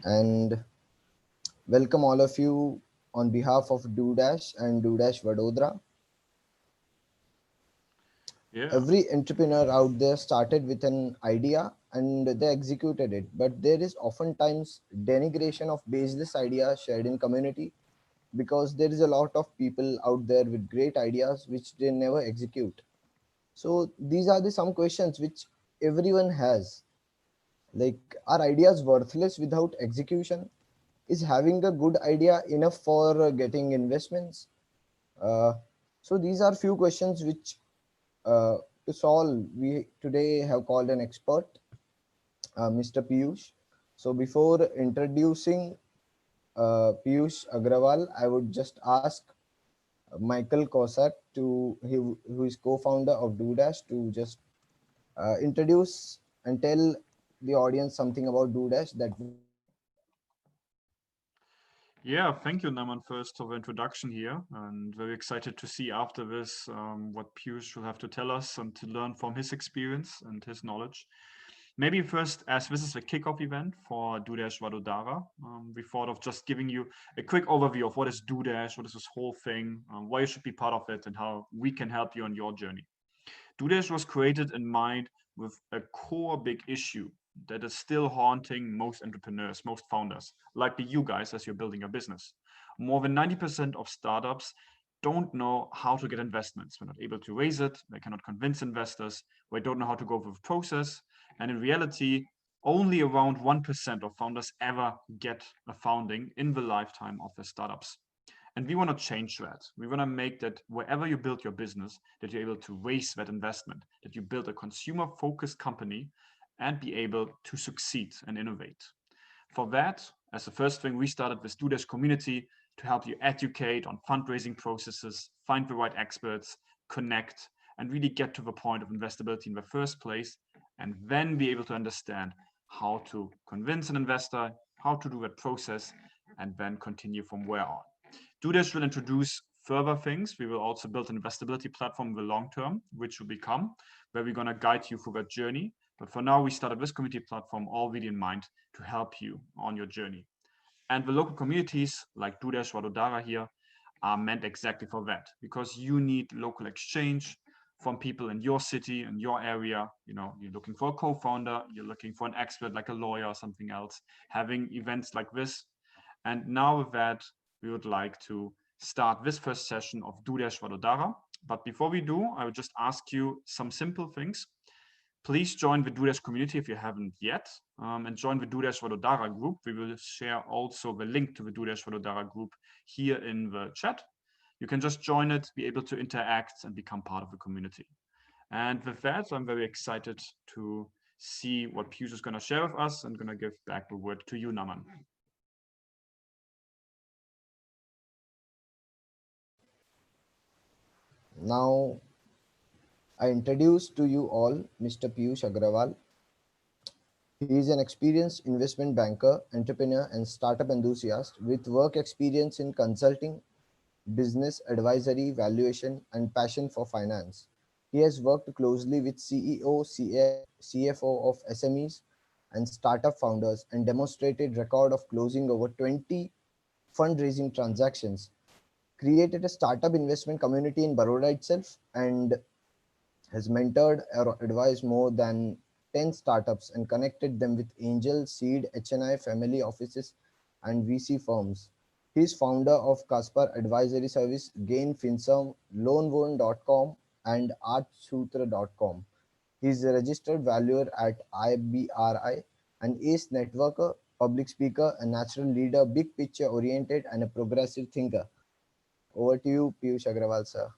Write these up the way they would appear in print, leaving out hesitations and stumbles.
and welcome all of you on behalf of DoDash and DoDash Vadodara. Yeah, Every entrepreneur out there started with an idea and they executed it, but there is oftentimes denigration of baseless ideas shared in community because there is a lot of people out there with great ideas which they never execute. So these are the some questions which everyone has. Like, are ideas worthless without execution? Is having a good idea enough for getting investments? Uh, so these are few questions which uh, to solve we today have called an expert, Mr. Piyush. So before introducing Piyush Agrawal, I would just ask Michael Kosak who is co-founder of DoDash to just introduce and tell the audience something about DoDash that we have never heard before. yeah. Thank you, Naman, first for the introduction here, and very excited to see after this what Piyush will have to tell us and to learn from his experience and his knowledge. Maybe first, as this is a kickoff event for DoDash Vadodara, we thought of just giving you a quick overview of what is DoDash, what is this whole thing, why you should be part of it, and how we can help you on your journey. DoDash was created in mind with a core big issue that is still haunting most entrepreneurs, most founders, like you guys as you're building a business. More than 90% of startups don't know how to get investments. We're not able to raise it, they cannot convince investors, we don't know how to go through the process. And in reality, only around 1% of founders ever get a founding in the lifetime of their startups. And we want to change that. We want to make that wherever you build your business, that you're able to raise that investment, that you build a consumer focused company and be able to succeed and innovate. For that, as the first thing, we started with DoDash Community to help you educate on fundraising processes, find the right experts, connect, and really get to the point of investability in the first place, and then be able to understand how to convince an investor, how to do that process, and then continue from where on. DoDash will introduce further things. We will also build an investability platform in the long term, which will become where we're going to guide you through that journey. But for now, we started this community platform already in mind to help you on your journey. And the local communities like DoDash Vadodara here are meant exactly for that, because you need local exchange from people in your city and your area. You know, you're looking for a co-founder, you're looking for an expert like a lawyer or something else, having events like this. And now with that, we would like to start this first session of DoDash Vadodara. But before we do, I would just ask you some simple things. Please join the DoDash community if you haven't yet, and join the DoDash Vadodara group. We will share also the link to the DoDash Vadodara group here in the chat. You can just join it, be able to interact and become part of the community. And with that, I'm very excited to see what Piyush is going to share with us and going to give back the word to you, Naman. Now, I introduce to you all Mr. Piyush Agrawal. He is an experienced investment banker, entrepreneur, and startup enthusiast with work experience in consulting, business advisory, valuation, and passion for finance. He has worked closely with CEO, CFO of SMEs and startup founders and demonstrated record of closing over 20 fundraising transactions, created a startup investment community in Baroda itself, and has mentored or advised more than 10 startups and connected them with angel, seed, HNI, family offices, and VC firms. He is founder of Caspar Advisory Service, Gain Finsum, Loanwon.com, and Artsutra.com. He is a registered valuer at IBRI, an ACE networker, public speaker, a natural leader, big picture oriented, and a progressive thinker. Over to you, Piyush Agrawal, sir.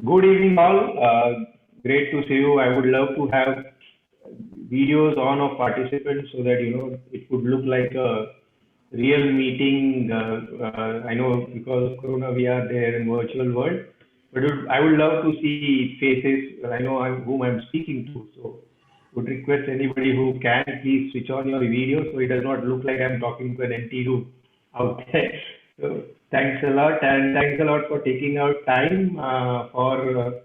Good evening, all. Great to see you. I would love to have videos on of participants so that it would look like a real meeting. I know because of Corona we are there in virtual world, but I would love to see faces. I know whom I'm speaking to, so would request anybody who can please switch on your video so it does not look like I'm talking to an empty room out there. So thanks a lot, and thanks a lot for taking out time for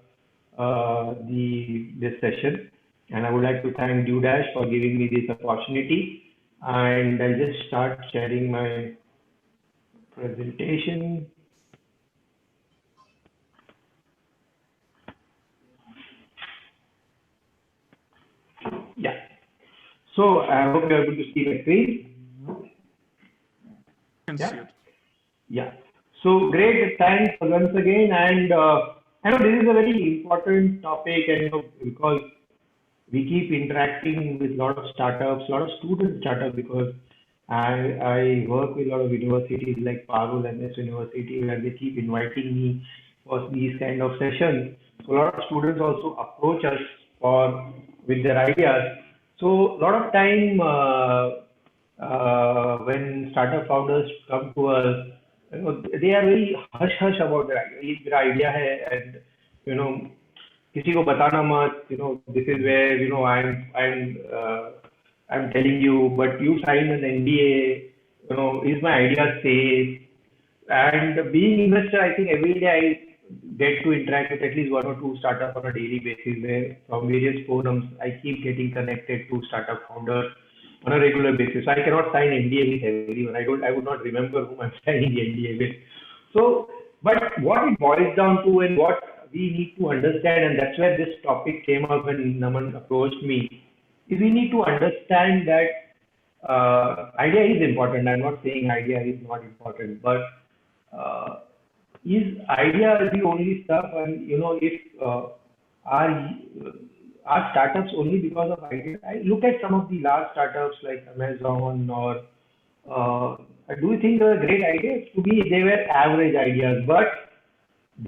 the this session. And I would like to thank DoDash for giving me this opportunity. And I'll just start sharing my presentation. Yeah. So I hope you're able to see the screen. Can Yeah. see it. Yeah. So great. Thanks once again. And I know this is a very important topic, and because we keep interacting with a lot of startups, a lot of student startups, because I work with a lot of universities like Parul MS University, where they keep inviting me for these kind of sessions. So a lot of students also approach us for with their ideas. So a lot of time when startup founders come to us, they are very hush hush about their idea. ये मेरा idea है, and you know किसी को बताना मत, this is where I'm telling you, but you sign an NDA, is my idea safe? And being investor, I think every day I get to interact with at least one or two startups on a daily basis, where from various forums I keep getting connected to startup founders on a regular basis. So I cannot sign NDA with everyone. I would not remember whom I'm signing the NDA with. So, but what it boils down to, and what we need to understand, and that's where this topic came up when Naman approached me, is we need to understand that idea is important. I'm not saying idea is not important, but uh, is idea the only stuff? And if are are startups only because of idea? I look at some of the large startups like Amazon or do you think they were great ideas? To me, they were average ideas, but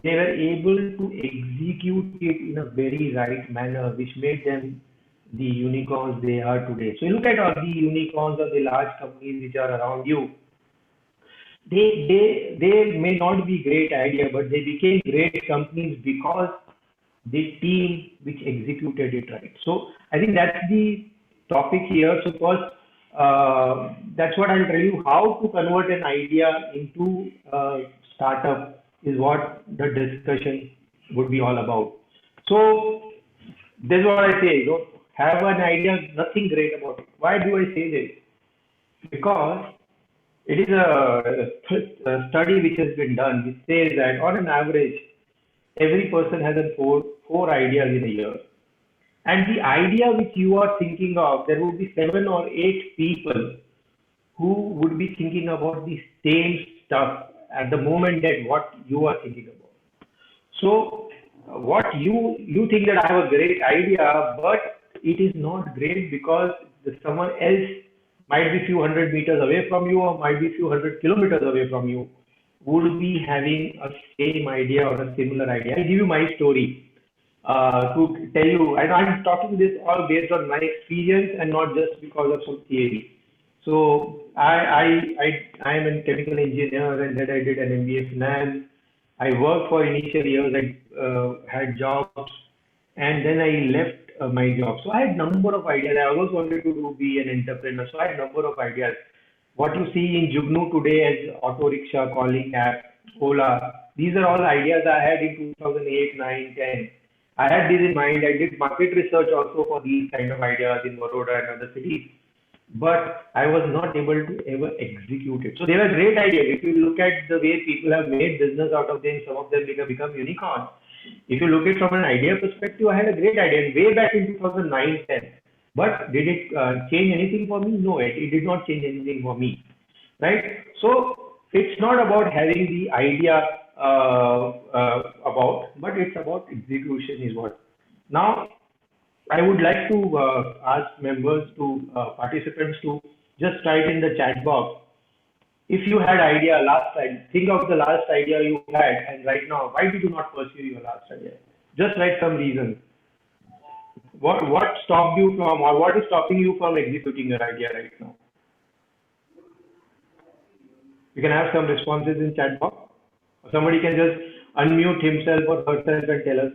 they were able to execute it in a very right manner, which made them the unicorns they are today. So you look at all the unicorns or the large companies which are around you, they may not be great idea, but they became great companies because the team which executed it right. So I think that's the topic here. So first, that's what I'll tell you. How to convert an idea into a startup is what the discussion would be all about. So this is what I say. Have an idea, nothing great about it. Why do I say this? Because it is a study which has been done which says that on an average, every person has four ideas in a year. And the idea which you are thinking of, there would be 7 or 8 people who would be thinking about the same stuff at the moment that what you are thinking about. So what you think that I have a great idea, but it is not great because someone else might be few hundred meters away from you or might be few hundred kilometers away from you would be having a same idea or a similar idea. I give you my story to tell you, and I'm talking this all based on my experience and not just because of some theory. So I am a chemical engineer, and then I did an MBA finance. I worked for initial years. I had jobs, and then I left my job. So I had number of ideas. I always wanted to be an entrepreneur. So I had number of ideas. What you see in Jugnu today as auto rickshaw, calling app, Ola, these are all ideas I had in 2008, 9, 10. I had this in mind. I did market research also for these kind of ideas in Baroda and other cities, but I was not able to ever execute it. So they were great ideas. If you look at the way people have made business out of them, some of them become unicorn. If you look at it from an idea perspective, I had a great idea way back in 2009, 10. But did it change anything for me? No, it did not change anything for me, right? So it's not about having the idea but it's about execution is what. Now I would like to ask members to participants to just write in the chat box if you had idea last time. Think of the last idea you had, and right now, why did you not pursue your last idea? Just write some reasons. What stopped you from, or what is stopping you from executing your idea right now? You can have some responses in chat box. Or somebody can just unmute himself or herself and tell us.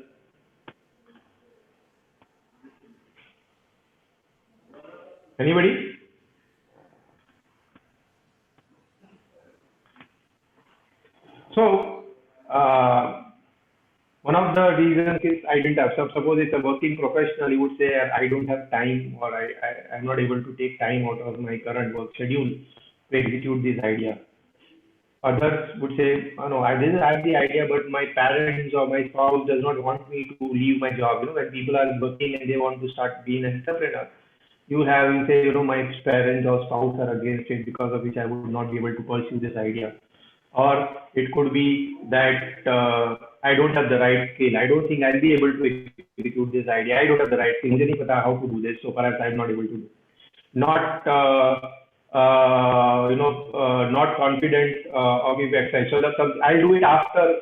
Anybody? So, one of the reasons is I didn't have. So suppose it's a working professional, he would say, I don't have time, or I'm not able to take time out of my current work schedule to execute this idea. Others would say, oh, no, I didn't have the idea, but my parents or my spouse does not want me to leave my job. When people are working and they want to start being an entrepreneur, you say, my parents or spouse are against it, because of which I would not be able to pursue this idea. Or it could be that I don't have the right skill. I don't think I'll be able to execute this idea. I don't have the right skill. मुझे नहीं पता how to do this, so perhaps I'm not able to do. Not not confident or maybe exercise. So I'll do it after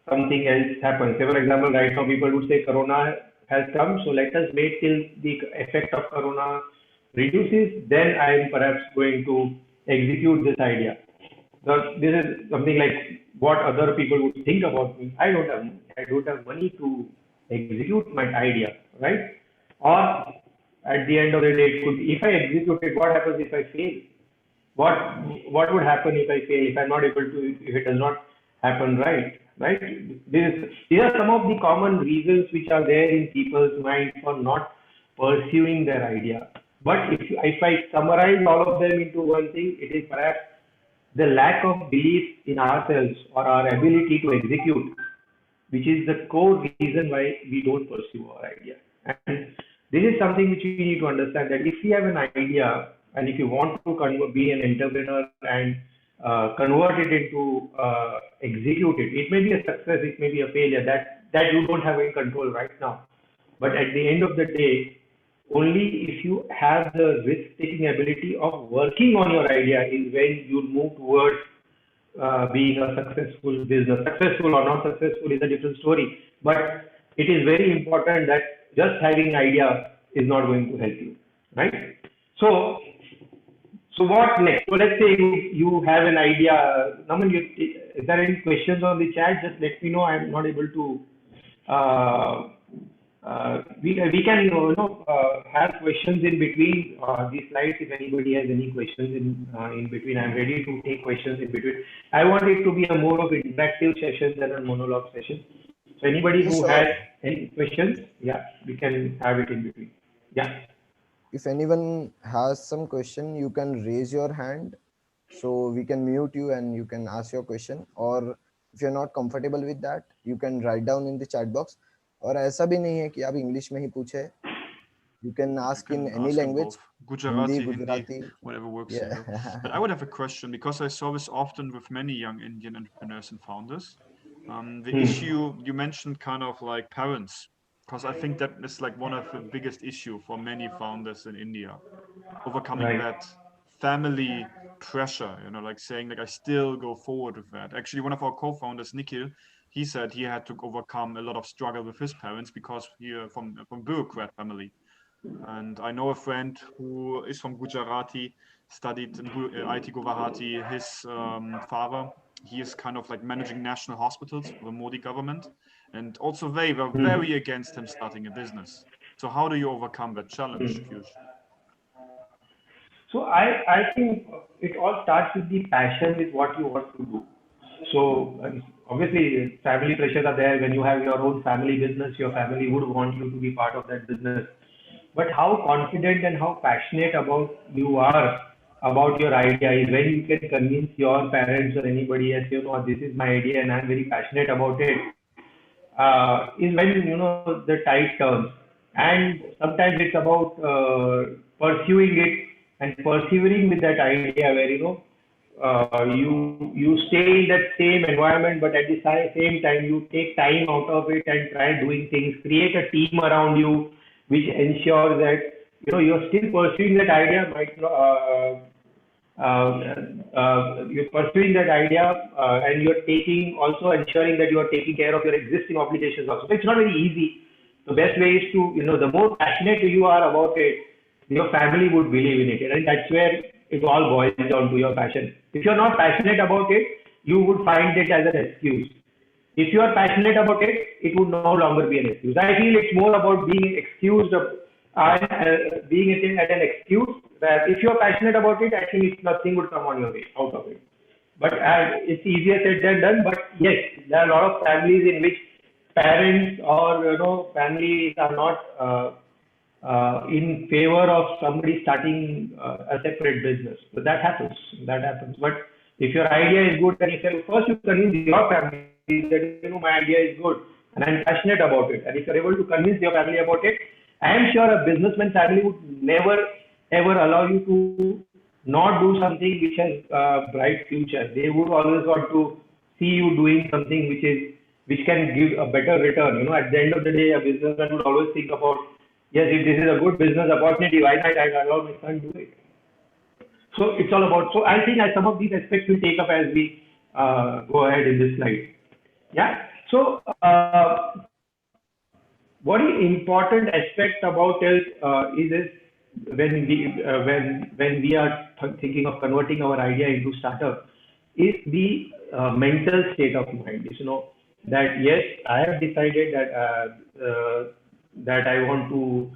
something else happens. Say, for example, right now people would say Corona has come, so let us wait till the effect of Corona reduces, then I am perhaps going to execute this idea. So this is something like what other people would think about me. I don't have money to execute my idea, right? Or at the end of the day, it could be, if I execute it, what happens if I fail? What would happen if I fail, if I'm not able to, if it does not happen right? These are some of the common reasons which are there in people's mind for not pursuing their idea. But if I summarize all of them into one thing, it is perhaps the lack of belief in ourselves or our ability to execute, which is the core reason why we don't pursue our idea. And this is something which we need to understand, that if we have an idea and if you want to be an entrepreneur and convert it into execute it, it may be a success, it may be a failure, that you don't have any control right now. But at the end of the day, only if you have the risk-taking ability of working on your idea is when you move towards being a successful business. Successful or not successful is a different story. But it is very important that just having an idea is not going to help you, right? So what next? So let's say you have an idea. Naman, is there any questions on the chat? Just let me know. I'm not able to. We can have questions in between these slides. If anybody has any questions in between, I'm ready to take questions in between. I want it to be a more of interactive session than a monologue session. So anybody who has any questions, yeah, we can have it in between. Yeah. If anyone has some question, you can raise your hand so we can mute you and you can ask your question. Or if you're not comfortable with that, you can write down in the chat box. और ऐसा भी नहीं है कि आप English में ही पूछे. You can ask in any language. Gujarati, Hindi, whatever works. Yeah. But I would have a question, because I saw this often with many young Indian entrepreneurs and founders. The issue you mentioned, kind of like parents, because I think that is like one of the biggest issue for many founders in India, overcoming that family pressure, like saying like I still go forward with that. Actually, one of our co-founders, Nikhil, he said he had to overcome a lot of struggle with his parents because he from bureaucrat family. And I know a friend who is from Gujarati, studied in IIT Guwahati. His father, he is kind of like managing national hospitals for the Modi government. And also they were very against him starting a business. So how do you overcome that challenge, Piyush? So I think it all starts with the passion with what you want to do. So obviously family pressures are there. When you have your own family business, your family would want you to be part of that business. But how confident and how passionate about you are about your idea is when you can convince your parents or anybody else, this is my idea and I'm very passionate about it. Is when the tide turns. And sometimes it's about pursuing it and persevering with that idea where you stay in that same environment, but at the same time you take time out of it and try doing things, create a team around you which ensures that you're still pursuing that idea. You're pursuing that idea and you're also ensuring that you are taking care of your existing obligations also. So it's not very easy. The best way is to, the more passionate you are about it, your family would believe in it. And that's where it all boils down to your passion. If you're not passionate about it, you would find it as an excuse. If you are passionate about it, it would no longer be an excuse. I feel it's more about being excused and being at an excuse. That if you're passionate about it, I think nothing would come on your way out of it. But it's easier said than done. But yes, there are a lot of families in which parents or families are not in favor of somebody starting a separate business. But that happens. That happens. But if your idea is good, then you say first you convince your family that my idea is good and I'm passionate about it. And if you're able to convince your family about it, I am sure a businessman family would never ever allow you to not do something which has a bright future. They would always want to see you doing something which can give a better return. At the end of the day, a businessman would always think about, yes, if this is a good business opportunity, why not I allow my son to do it? So it's all about. So I think some of these aspects we'll take up as we go ahead in this slide. Yeah. So what is important aspect about it is when we are thinking of converting our idea into startup is the mental state of mind. That yes, I have decided that I want to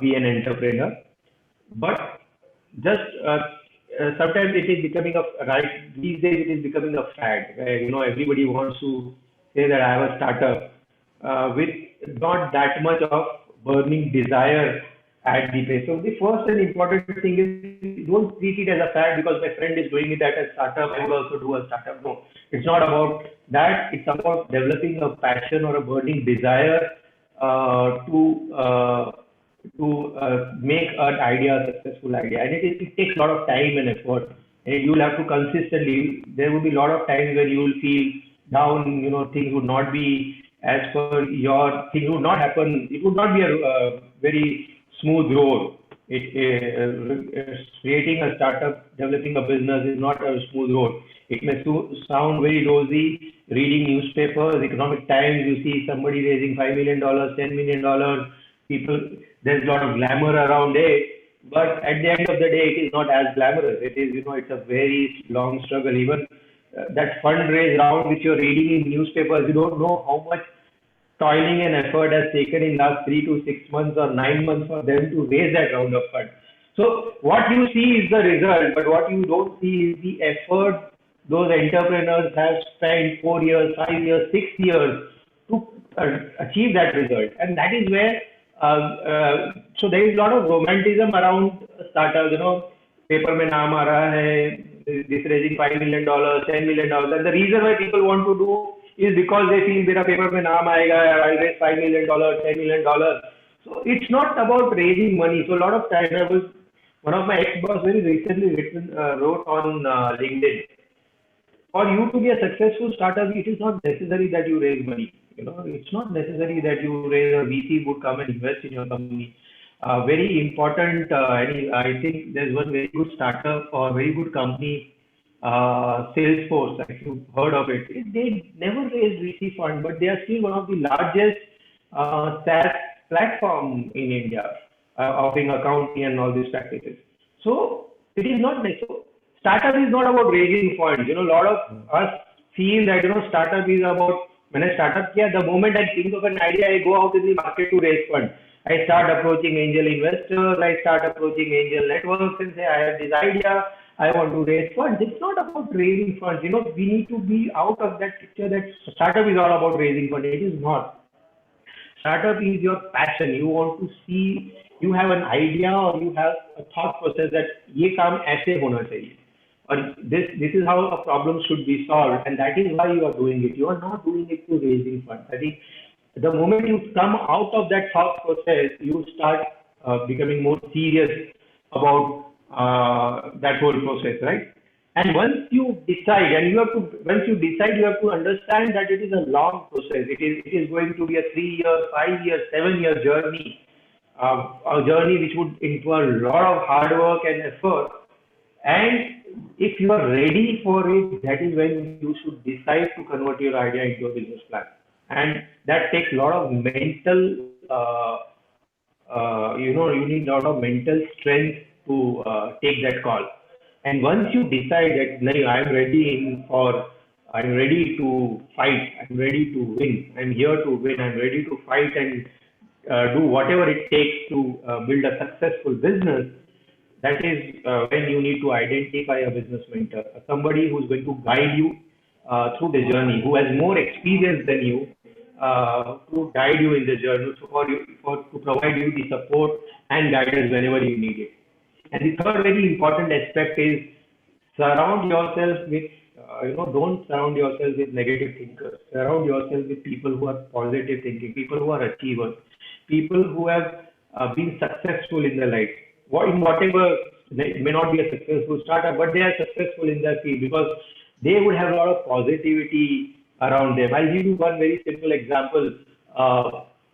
be an entrepreneur, but just sometimes it is becoming these days it is becoming a fad where everybody wants to say that I have a startup with not that much of burning desire at the base. So the first and important thing is don't treat it as a fad because my friend is doing it at a startup, I will also do a startup. No, it's not about that. It's about developing a passion or a burning desire to make an idea a successful idea. And it takes a lot of time and effort. And you will have to consistently, there will be a lot of times when you will feel down, things would not be as per your, things would not happen. It would not be a very smooth road. Creating a startup, developing a business is not a smooth road. It may sound very rosy. Reading newspapers, Economic Times, you see somebody raising $5 million, $10 million. People, there's a lot of glamour around it, but at the end of the day, it is not as glamorous. It is, it's a very long struggle. Even that fundraise round which you're reading in newspapers, you don't know how much toiling and effort has taken in last 3 to 6 months or 9 months for them to raise that round of fund. So what you see is the result, but what you don't see is the effort those entrepreneurs have spent 4 years, 5 years, 6 years to achieve that result. And that is where, so there is a lot of romanticism around startups, paper mein naam aa raha hai, this raising $5 million, $10 million. And the reason why people want to do is because they feel mera paper mein naam aayega, I'll raise $5 million, $10 million. So it's not about raising money. So a lot of times, one of my ex-boss very recently wrote on LinkedIn, for you to be a successful startup, it is not necessary that you raise money. It's not necessary that you raise a VC would come and invest in your company. Very important, I think there's one very good startup or very good company, Salesforce, if you've heard of it. They never raised VC fund, but they are still one of the largest SaaS platform in India, offering accounting and all these practices. So it is not necessary. Startup is not about raising funds. A lot of us feel that, startup is about, when I start up here, the moment I think of an idea, I go out in the market to raise funds. I start approaching angel investors, I start approaching angel networks and say, I have this idea, I want to raise funds. It's not about raising funds. We need to be out of that picture that startup is all about raising funds. It is not. Startup is your passion. You want to see, you have an idea or you have a thought process that ये काम ऐसे होना चाहिए. Or this is how a problem should be solved, and that is why you are doing it. You are not doing it to raising funds. I think the moment you come out of that thought process, you start becoming more serious about that whole process, right? And once you decide, you have to understand that it is a long process. It is going to be a 3-year, 5-year, 7-year journey, a journey which would involve a lot of hard work and effort. And if you are ready for it, that is when you should decide to convert your idea into a business plan. And that takes a lot of mental, you need a lot of mental strength to take that call. And once you decide that, no, I'm ready to fight, I'm ready to win, I'm here to win, I'm ready to fight and do whatever it takes to build a successful business. That is when you need to identify a business mentor, somebody who's going to guide you through the journey, who has more experience than you, to guide you in the journey, to provide you the support and guidance whenever you need it. And the third very important aspect is surround yourself with, don't surround yourself with negative thinkers. Surround yourself with people who are positive thinking, people who are achievers, people who have been successful in their life. In whatever, they may not be a successful startup, but they are successful in their field because they would have a lot of positivity around them. I'll give you one very simple example.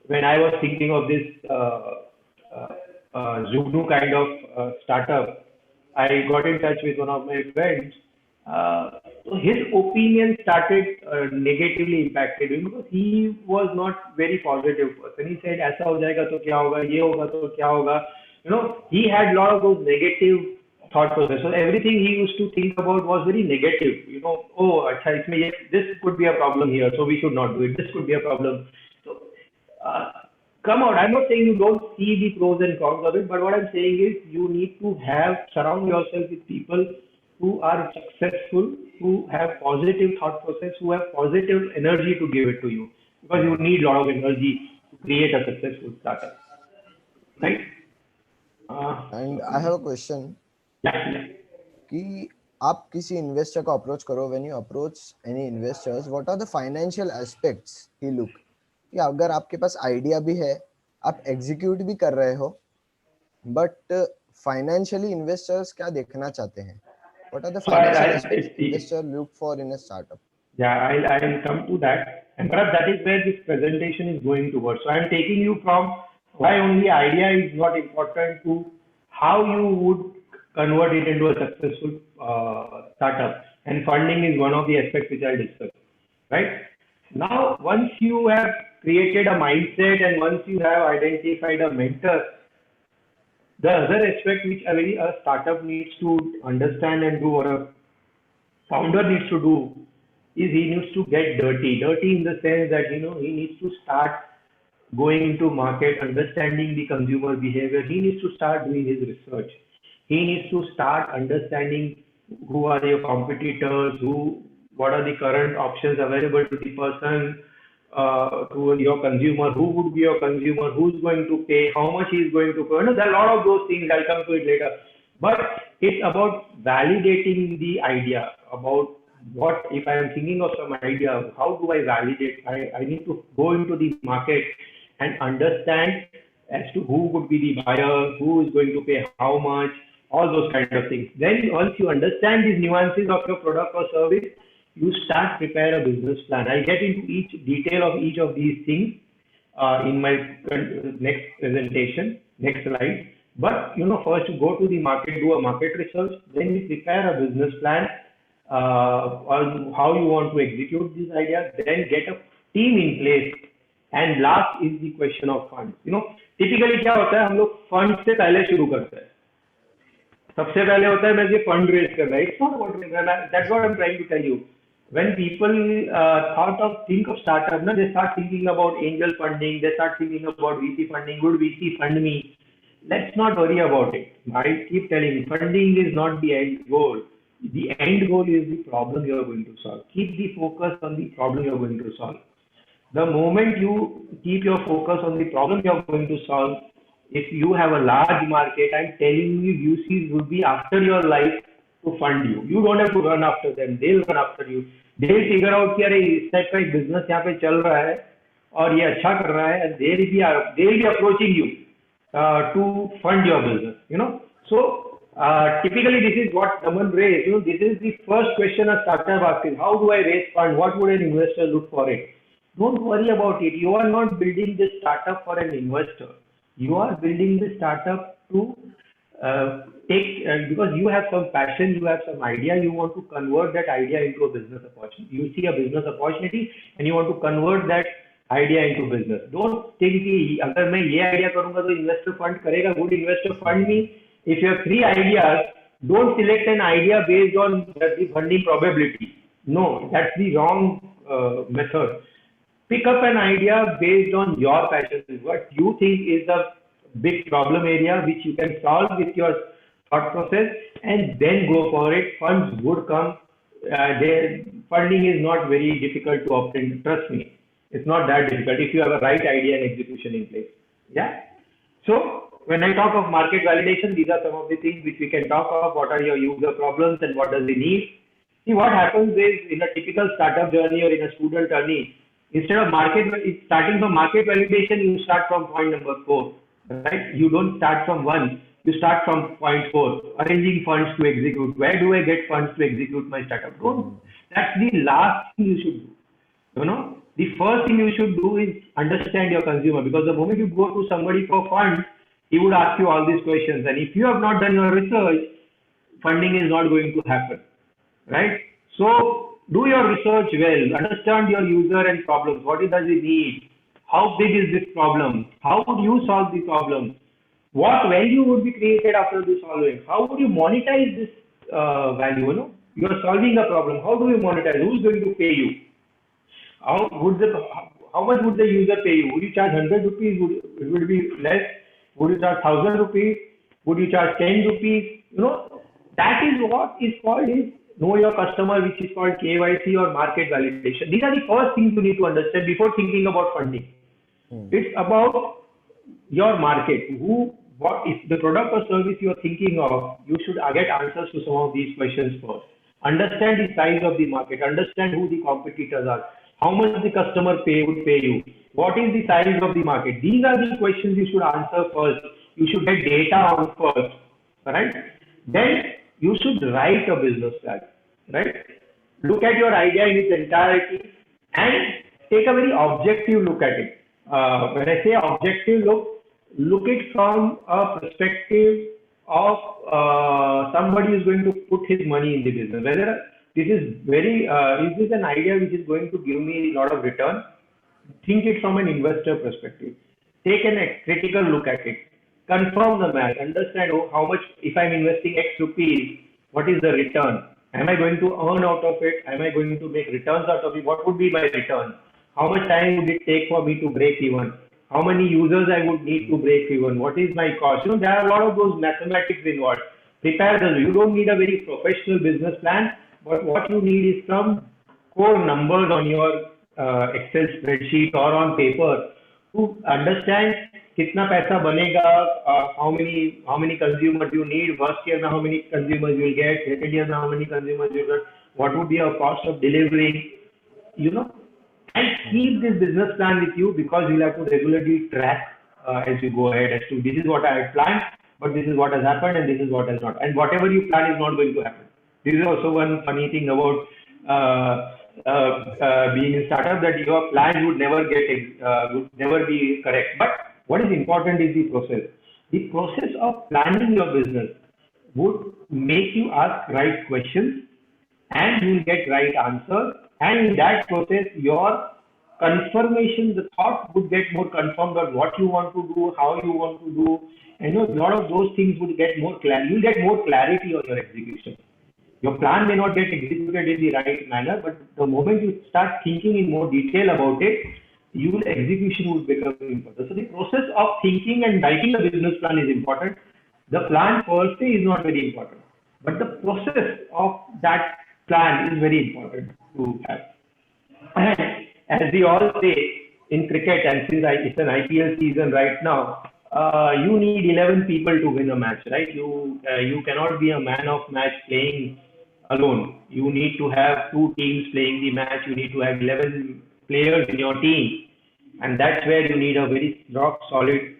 When I was thinking of this Zugnu kind of startup, I got in touch with one of my friends. So his opinion started negatively impacted him because he was not very positive person. He said, "ऐसा हो जाएगा तो क्या होगा? ये होगा तो क्या होगा?" He had a lot of those negative thought process. So everything he used to think about was very negative. Oh, अच्छा इसमें ये this could be a problem here, so we should not do it. This could be a problem. So come out. I'm not saying you don't see the pros and cons of it, but what I'm saying is you need to surround yourself with people who are successful, who have positive thought process, who have positive energy to give it to you, because you need a lot of energy to create a successful startup, right? And I have a question. Yeah. कि आप किसी investor को approach करो, when you approach any investors, what are the financial aspects he look, कि अगर आपके पास idea भी है, आप एग्जीक्यूट भी कर रहे हो, बट फाइनेंशियली इन्वेस्टर्स क्या देखना चाहते हैं? What are the financial aspects investor look for in a startup? Yeah, I'll come to that, and perhaps that is where this presentation is going towards. So I'm taking you from why only idea is not important to how you would convert it into a successful startup, and funding is one of the aspects which I'll discuss. Right now, once you have created a mindset and once you have identified a mentor, the other aspect which a startup needs to understand and do, or a founder needs to do, is he needs to get dirty in the sense that he needs to start going into market, understanding the consumer behavior. He needs to start doing his research. He needs to start understanding who are your competitors, what are the current options available to the person, to your consumer, who would be your consumer, who's going to pay, how much he is going to pay. There are a lot of those things. I'll come to it later. But it's about validating the idea, about what if I am thinking of some idea, how do I validate? I need to go into the market and understand as to who would be the buyer, who is going to pay how much, all those kind of things. Then once you understand these nuances of your product or service, you start prepare a business plan. I'll get into each detail of each of these things in my next presentation, next slide. But first you go to the market, do a market research, then you prepare a business plan on how you want to execute this idea, then get a team in place, and last is the question of funds. Typically क्या होता है, हम लोग fund से पहले शुरू करते हैं. सबसे पहले होता है मुझे फंड रेज करना है. It's not about that's what I'm trying to tell you. When people think of startup, they start thinking about angel funding, they start thinking about VC funding, would VC fund me? Let's not worry about it. I keep telling you, funding is not the end goal. The end goal is the problem you are going to solve. Keep the focus on the problem you are going to solve. The moment you keep your focus on the problem you are going to solve, if you have a large market, I'm telling you, VCs will be after your life to fund you. You don't have to run after them. They'll run after you. They'll figure out कि अरे इस type का एक business यहाँ पे चल रहा है और ये अच्छा कर रहा है, and they'll be approaching you to fund your business. So typically this is what Daman raised. This is the first question a startup asks: how do I raise fund? What would an investor look for it? Don't worry about it. You are not building this startup for an investor. You are building this startup to because you have some passion, you have some idea, you want to convert that idea into a business opportunity. You see a business opportunity and you want to convert that idea into business. Don't think कि अगर मैं ये idea करूँगा तो investor fund करेगा. Would investor fund me? If you have 3 ideas, don't select an idea based on the funding probability. No, that's the wrong method. Pick up an idea based on your passion, what you think is the big problem area which you can solve with your thought process, and then go for it. Funds would come. Funding is not very difficult to obtain, trust me. It's not that difficult if you have a right idea and execution in place. Yeah. So when I talk of market validation, these are some of the things which we can talk of. What are your user problems and what does he need? See, what happens is in a typical startup journey or in a student journey, instead of starting from market validation, you start from point number 4, right? You don't start from 1, you start from point 4, arranging funds to execute. Where do I get funds to execute my startup? Don't. That's the last thing you should do. The first thing you should do is understand your consumer, because the moment you go to somebody for funds, he would ask you all these questions, and if you have not done your research, funding is not going to happen, right? So do your research well, understand your user and problems. What does he need? How big is this problem? How would you solve the problem? What value would be created after the solving? How would you monetize this value? You are solving a problem. How do you monetize? Who's going to pay you? How much would the user pay you? Would you charge 100 rupees? Would it be less? Would you charge 1000 rupees? Would you charge 10 rupees? That is what is called is know your customer, which is called KYC or market validation. These are the first things you need to understand before thinking about funding. It's about your market. What is the product or service you are thinking of? You should get answers to some of these questions first. Understand the size of the market. Understand who the competitors are. How much the customer would pay you? What is the size of the market? These are the questions you should answer first. You should get data on first, right? Then you should write a business plan, right? Look at your idea in its entirety and take a very objective look at it. When I say objective look it from a perspective of somebody who is going to put his money in the business. Whether this is is this an idea which is going to give me a lot of return? Think it from an investor perspective. Take a critical look at it. Confirm the math. Understand how much, if I'm investing X rupees, what is the return? Am I going to earn out of it? Am I going to make returns out of it? What would be my return? How much time would it take for me to break even? How many users I would need to break even? What is my cost? There are a lot of those mathematics involved. Prepare them. You don't need a very professional business plan, but what you need is some core numbers on your Excel spreadsheet or on paper to understand kitna paisa banega, how many consumers you need, first year how many consumers you will get, second year how many consumers you will get, what would be your cost of delivering, and keep this business plan with you, because you'll have to regularly track as you go ahead as to this is what I had planned, but this is what has happened and this is what has not. And whatever you plan is not going to happen. This is also one funny thing about being in startup, that your plan would never be correct. But what is important is the process. The process of planning your business would make you ask right questions and you will get right answers. And in that process, your confirmation, the thought would get more confirmed on what you want to do, how you want to do. And a lot of those things would get more clarity. You'll get more clarity on your execution. Your plan may not get executed in the right manner, but the moment you start thinking in more detail about it, execution would become important. So the process of thinking and writing a business plan is important. The plan per se is not very important, but the process of that plan is very important to have. And as we all say in cricket, and since it's an IPL season right now, you need 11 people to win a match, right? You cannot be a man of match playing alone. You need to have 2 teams playing the match. You need to have 11 players in your team, and that's where you need a very rock solid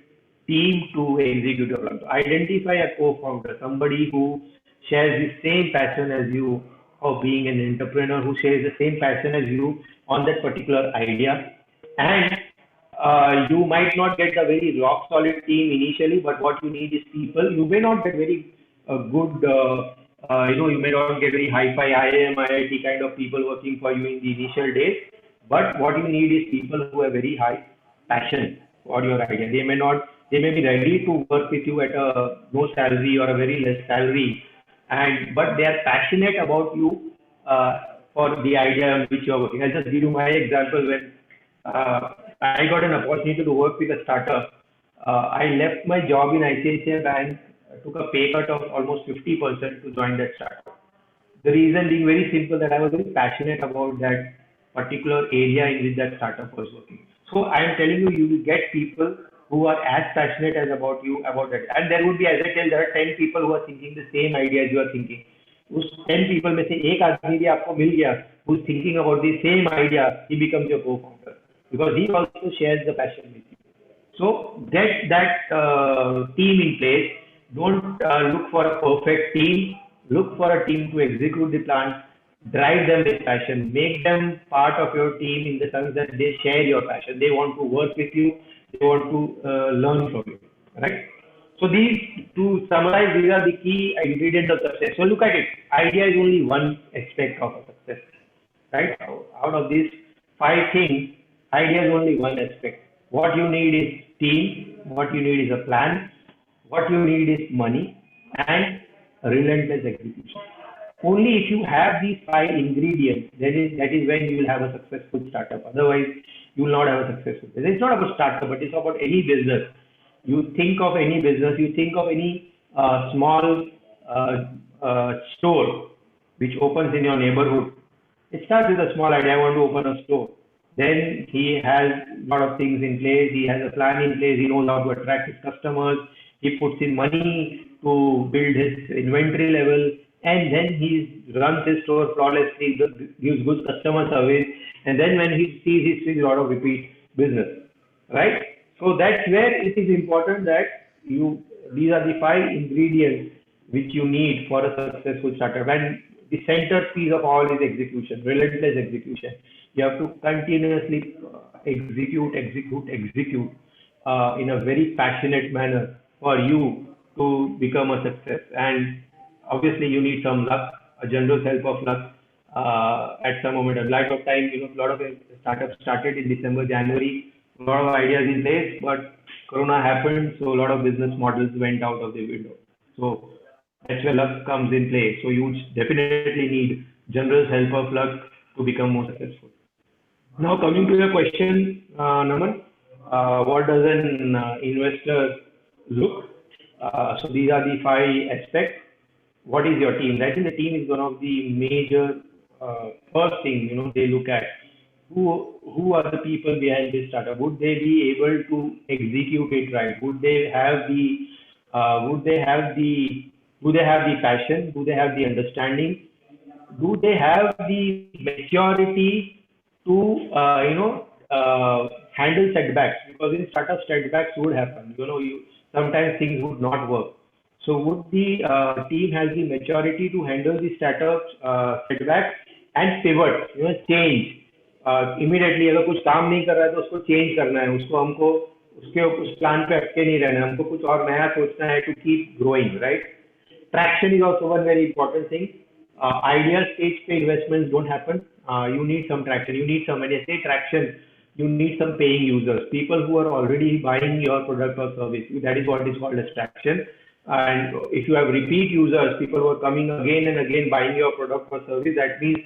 team to execute your plan. So identify a co-founder, somebody who shares the same passion as you of being an entrepreneur, who shares the same passion as you on that particular idea. And you might not get a very rock solid team initially, but what you need is people. You may not get very good, you may not get very high-fi IIM, IIT kind of people working for you in the initial days, but what you need is people who have very high passion for your idea. They may be ready to work with you at a no salary or a very less salary, but they are passionate about you for the idea on which you are working. I'll just give you my example. When I got an opportunity to work with a startup, I left my job in ICICI Bank, took a pay cut of almost 50% to join that startup. The reason being very simple, that I was very passionate about that particular area in which that startup was working. So I am telling you, you will get people who are as passionate as about you about that. And there would be, as I tell, there are 10 people who are thinking the same idea as you are thinking. उस 10 people में से एक आदमी भी आपको मिल गया who's thinking about the same idea, he becomes your co-founder because he also shares the passion with you. So get that team in place. Don't look for a perfect team. Look for a team to execute the plan. Drive them with passion. Make them part of your team in the sense that they share your passion. They want to work with you. They want to learn from you. Right? So these, to summarize, these are the key ingredients of success. So look at it. Idea is only one aspect of a success. Right? Out of these 5 things, idea is only one aspect. What you need is team, what you need is a plan, what you need is money, and relentless execution. Only if you have these 5 ingredients, that is when you will have a successful startup. Otherwise, you will not have a successful business. It's not about startup, but it's about any business. You think of any business, you think of any small store which opens in your neighborhood. It starts with a small idea, I want to open a store. Then he has a lot of things in place, he has a plan in place, he knows how to attract his customers, he puts in money to build his inventory level, and then he runs his store flawlessly, gives good customer service, and then when he sees a lot of repeat business, right? So that's where it is important that these are the 5 ingredients which you need for a successful startup. And the centerpiece of all is execution, relentless execution. You have to continuously execute in a very passionate manner for you to become a success. And obviously, you need some luck, a generous help of luck at some moment of life of time. A lot of startups started in December, January, a lot of ideas in place, but Corona happened, so a lot of business models went out of the window. So that's where luck comes in play. So you definitely need generous help of luck to become more successful. Now coming to your question, Naman, what does an investor look? So these are the 5 aspects. What is your team? I think the team is one of the major first thing they look at. Who are the people behind this startup? Would they be able to execute it right? Would they have the passion? Do they have the understanding? Do they have the maturity to handle setbacks? Because in startup, setbacks would happen. Sometimes things would not work. So would the team have the maturity to handle the startup setbacks and pivot, change? Immediately अगर कुछ काम नहीं कर रहा है तो उसको change करना है, हमको उस प्लान पे अटके नहीं रहना है, हमको कुछ और नया सोचना है to keep growing, right? Traction is also one very important thing. Ideal stage pay investments don't happen. You need some traction. You need some, when I say traction, you need some paying users, people who are already buying your product or service. That is what is called as traction. And if you have repeat users, people who are coming again and again buying your product or service, that means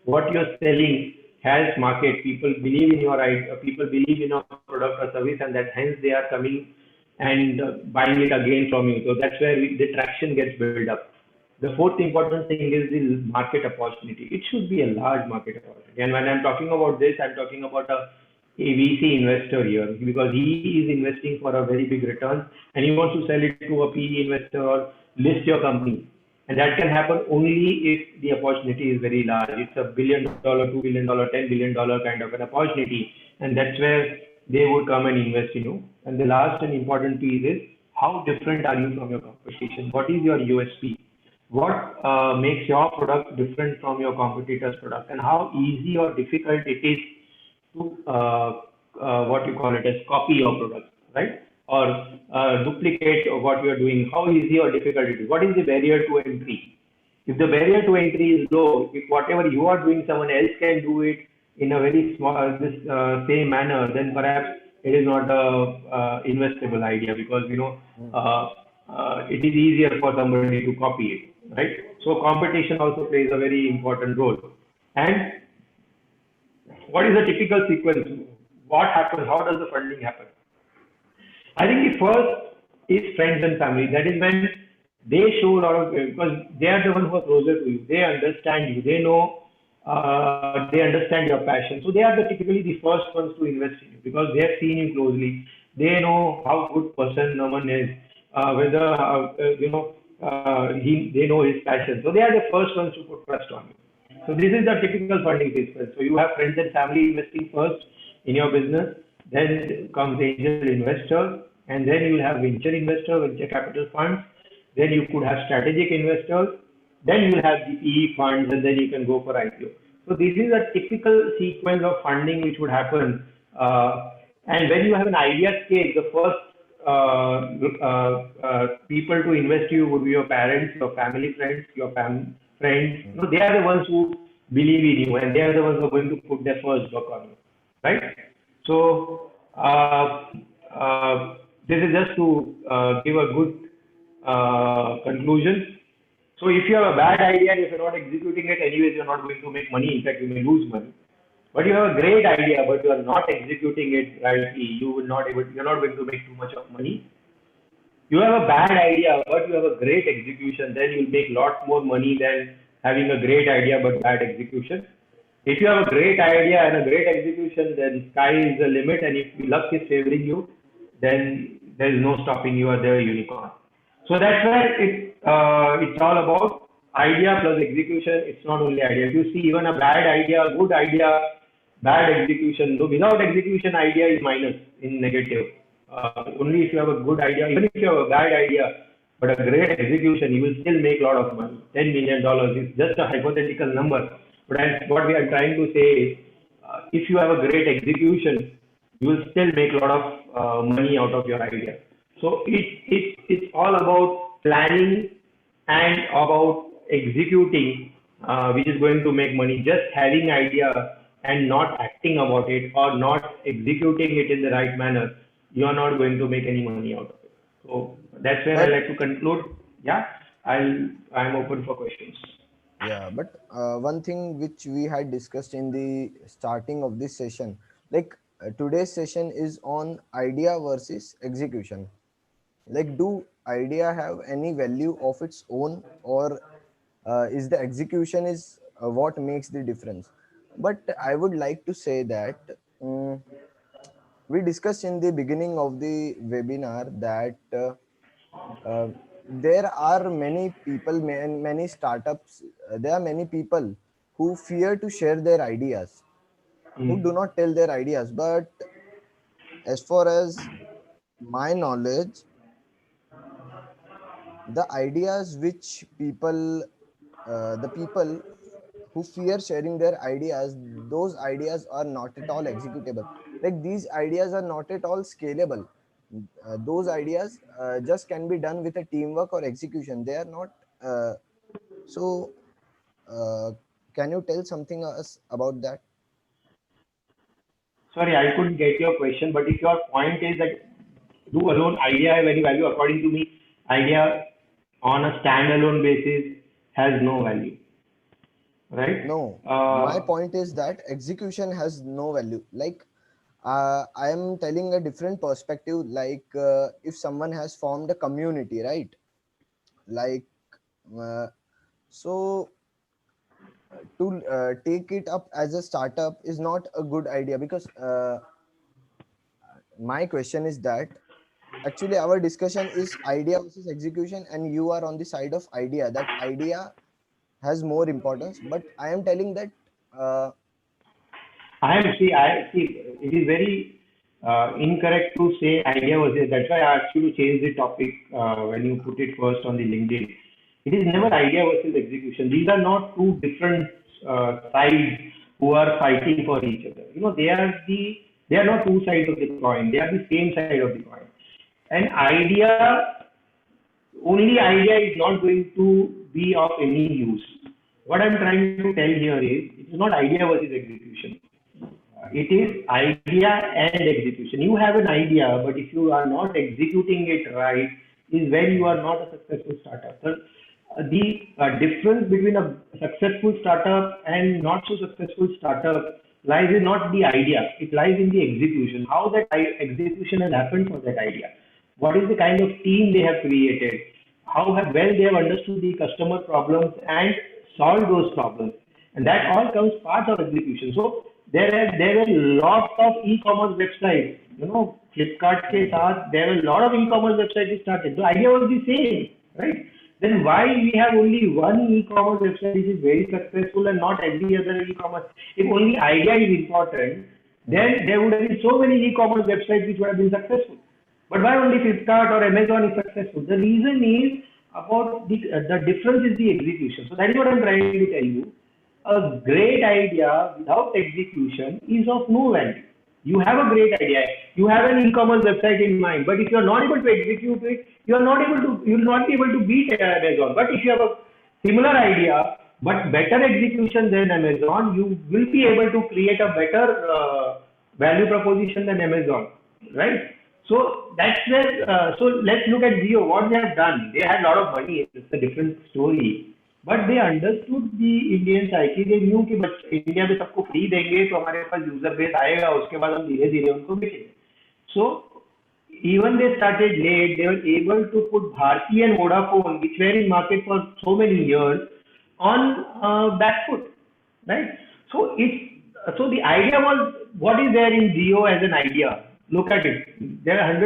what you're selling has market. People believe in your idea, people believe in your product or service, and that hence they are coming and buying it again from you. So that's where the traction gets built up. The 4th important thing is the market opportunity. It should be a large market opportunity. And when I'm talking about this, I'm talking about a VC investor here, because he is investing for a very big return and he wants to sell it to a PE investor or list your company. And that can happen only if the opportunity is very large. It's $1 billion, $2 billion, $10 billion kind of an opportunity. And that's where they would come and invest in you. And the last and important piece is, how different are you from your competition? What is your USP? What makes your product different from your competitor's product? And how easy or difficult it is to copy your product, right? Or duplicate what you are doing, how easy or difficult it is. What is the barrier to entry? If the barrier to entry is low, if whatever you are doing, someone else can do it in a very small, same manner, then perhaps it is not a investable idea, because it is easier for somebody to copy it, right? So competition also plays a very important role. And what is the typical sequence? What happens? How does the funding happen? I think the first is friends and family. That is when they show a lot of, because they are the ones who are closer to you. They understand you. They know they understand your passion. So they are typically the first ones to invest in you because they have seen you closely. They know how good person Naman is, whether they know his passion. So they are the first ones to put trust on you. So this is the typical funding sequence. So you have friends and family investing first in your business, then comes angel investors, and then you will have venture investor, venture capital funds. Then you could have strategic investors. Then you will have the PE funds, and then you can go for IPO. So this is a typical sequence of funding which would happen. And when you have an idea stage, the first people to invest you would be your parents, your family friends, friends. No, they are the ones who believe in you, and they are the ones who are going to put their first buck on you, right? So this is just to give a good conclusion. So if you have a bad idea and if you're not executing it, anyways, you're not going to make money. In fact, you may lose money. But you have a great idea, but you are not executing it rightly. You're not going to make too much of money. You have a bad idea, but you have a great execution, then you'll make lot more money than having a great idea but bad execution. If you have a great idea and a great execution, then sky is the limit, and if luck is favoring you, then there is no stopping you at the unicorn. So that's where it's all about idea plus execution. It's not only idea. If you see even a bad idea, good idea, bad execution. So without execution, idea is minus in negative. Only if you have a good idea, even if you have a bad idea, but a great execution, you will still make a lot of money. $10 million is just a hypothetical number. But what we are trying to say is, if you have a great execution, you will still make a lot of money out of your idea. So it's all about planning and about executing, which is going to make money. Just having idea and not acting about it or not executing it in the right manner, you are not going to make any money out of it. So that's where I But like to conclude. Yeah, I'm open for questions. yeah, but one thing which we had discussed in the starting of this session, like today's session is on idea versus execution. Like, do idea have any value of its own, or is the execution is what makes the difference? But I would like to say that we discussed in the beginning of the webinar that there are many people, many startups, there are many people who fear to share their ideas, who do Mm. not tell their ideas. But as far as my knowledge, the ideas which people, the people who fear sharing their ideas, those ideas are not at all executable. Like, these ideas are not at all scalable. Those ideas just can be done with a teamwork or execution. They are not. So, uh, can you tell something us about that? Sorry, I couldn't get your question, but if your point is that do alone idea have any value, according to me, idea on a standalone basis has no value, right? No, my point is that execution has no value. Like, I am telling a different perspective. Like, if someone has formed a community, right? Like, uh, so to take it up as a startup is not a good idea, because my question is that actually our discussion is idea versus execution, and you are on the side of idea, that idea has more importance. But I am telling that uh, I see, it is very incorrect to say idea was it. That's why I asked you to change the topic when you put it first on the LinkedIn. It is never idea versus execution. These are not two different sides who are fighting for each other. You know, they are not two sides of the coin. They are the same side of the coin. An idea, only idea is not going to be of any use. What I'm trying to tell here is, it is not idea versus execution. It is idea and execution. You have an idea, but if you are not executing it right, is when you are not a successful startup. So, the difference between a successful startup and not so successful startup lies in not the idea, it lies in the execution. How that execution has happened for that idea. What is the kind of team they have created? How well they have understood the customer problems and solved those problems. and that all comes part of execution. So there are lots of e-commerce websites. Flipkart ke saath, there are a lot of e-commerce websites started. The idea was the same, right? Then why we have only one e-commerce website which is very successful and not every other e-commerce? If only idea is important, then there would have been so many e-commerce websites which would have been successful. But why only Flipkart or Amazon is successful? The reason is about the difference is the execution. So that is what I'm trying to tell you. A great idea without execution is of no value. You have a great idea. You have an e-commerce website in mind, but if you are not able to execute it, you will not be able to beat Amazon. But if you have a similar idea, but better execution than Amazon, you will be able to create a better value proposition than Amazon, right? So that's where. So let's look at Jio. What they have done, they had a lot of money. It's a different story. But they understood the Indian psyche. They knew कि India में सबको free देंगे तो हमारे पास user base आएगा, उसके बाद हम धीरे धीरे उनको बेचेंगे. सो even they started late, they were able to put Bharti and Vodafone, which were in market for so many years, on back foot, right? So the idea was, what is there in Jio as an idea? Look at it. There are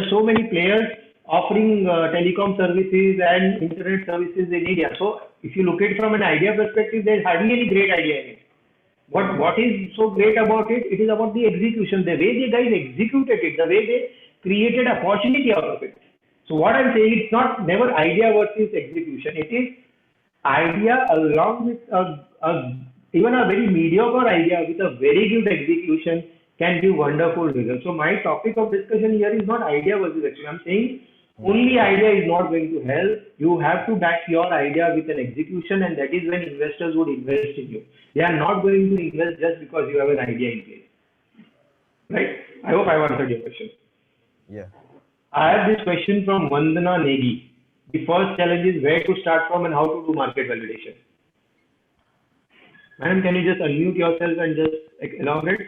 so many players offering telecom services and internet services in India. So if you look at it from an idea perspective, there's hardly any great idea in it. What is so great about it? It is about the execution, the way the guys executed it, the way they created opportunity out of it. So what I'm saying, it's not never idea versus execution. It is idea along with even a very mediocre idea with a very good execution can give wonderful results. So my topic of discussion here is not idea versus execution. I'm saying only idea is not going to help. You have to back your idea with an execution, and that is when investors would invest in you. They are not going to invest just because you have an idea in place. Right? I hope I've answered your question. Yeah. I have this question from Vandana Negi. The first challenge is where to start from and how to do market validation. Madam, can you just unmute yourself and just elaborate?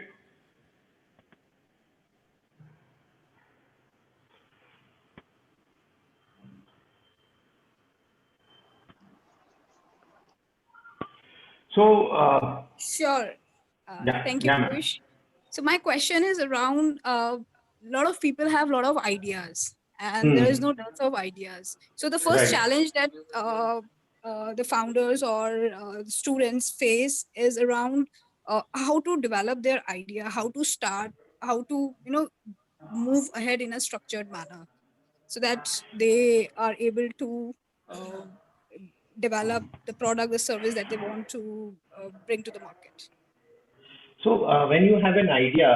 So, Sure. yeah, Thank you, yeah, ma'am. Piyush. So my question is around a lot of people have a lot of ideas, and there is no dearth of ideas. So the first Right. challenge that the founders or students face is around how to develop their idea, how to start, how to move ahead in a structured manner, so that they are able to develop the product, the service that they want to bring to the market. So when you have an idea,